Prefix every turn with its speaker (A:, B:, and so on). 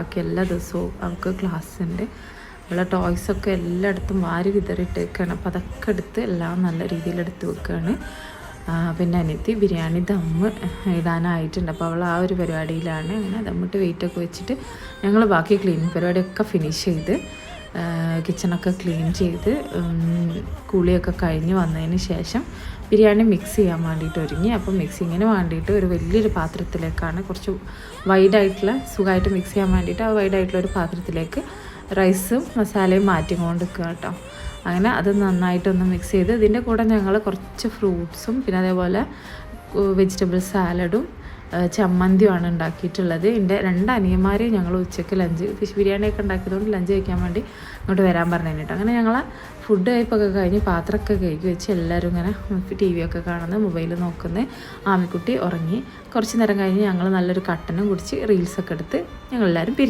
A: ബാക്കി എല്ലാ ദിവസവും അവൾക്ക് ക്ലാസ് ഉണ്ട്. ഉള്ള ടോയ്സൊക്കെ എല്ലായിടത്തും വാരി വിതറിയിട്ടേക്കാണ്. അപ്പോൾ അതൊക്കെ എടുത്ത് എല്ലാം നല്ല രീതിയിൽ എടുത്ത് വെക്കുകയാണ്. പിന്നെ അനിയത്തി ബിരിയാണി ദമ്മ് ഇടാനായിട്ടുണ്ട്. അപ്പോൾ അവൾ ആ ഒരു പരിപാടിയിലാണ്. അങ്ങനെ ദമ്മിട്ട് വെയിറ്റൊക്കെ വെച്ചിട്ട് ഞങ്ങൾ ബാക്കി ക്ലീനിങ് പരിപാടിയൊക്കെ ഫിനിഷ് ചെയ്ത് കിച്ചണൊക്കെ ക്ലീൻ ചെയ്ത് കുളിയൊക്കെ കഴിഞ്ഞ് വന്നതിന് ശേഷം ബിരിയാണി മിക്സ് ചെയ്യാൻ വേണ്ടിയിട്ട് ഒരുങ്ങി. അപ്പോൾ മിക്സിങ്ങിന് വേണ്ടിയിട്ട് ഒരു വലിയൊരു പാത്രത്തിലേക്കാണ്, കുറച്ച് വൈഡായിട്ടുള്ള സുഖമായിട്ട് മിക്സ് ചെയ്യാൻ വേണ്ടിയിട്ട് ആ വൈഡായിട്ടുള്ള ഒരു പാത്രത്തിലേക്ക് റൈസും മസാലയും മാറ്റിക്കൊണ്ട് നിൽക്കുക കേട്ടോ. അങ്ങനെ അത് നന്നായിട്ടൊന്ന് മിക്സ് ചെയ്ത് ഇതിൻ്റെ കൂടെ ഞങ്ങൾ കുറച്ച് ഫ്രൂട്ട്സും പിന്നെ അതേപോലെ വെജിറ്റബിൾ സാലഡും ചമ്മന്തിയുമാണ് ഉണ്ടാക്കിയിട്ടുള്ളത്. എൻ്റെ 2 അനിയന്മാർ ഞങ്ങൾ ഉച്ചയ്ക്ക് ലഞ്ച് ഫിഷ് ബിരിയാണിയൊക്കെ ഉണ്ടാക്കിയതുകൊണ്ട് ലഞ്ച് കഴിക്കാൻ വേണ്ടി ഇങ്ങോട്ട് വരാൻ പറഞ്ഞു കേട്ടോ. അങ്ങനെ ഞങ്ങൾ ഫുഡ് കഴിപ്പൊക്കെ കഴിഞ്ഞ് പാത്രമൊക്കെ കഴുകി വെച്ച് എല്ലാവരും ഇങ്ങനെ TV ഒക്കെ കാണുന്നത്, മൊബൈൽ നോക്കുന്നത്. ആമിക്കുട്ടി ഉറങ്ങി. കുറച്ച് നേരം കഴിഞ്ഞ് ഞങ്ങൾ നല്ലൊരു കട്ടനും കുടിച്ച് റീൽസൊക്കെ എടുത്ത് ഞങ്ങളെല്ലാവരും പിരിഞ്ഞു.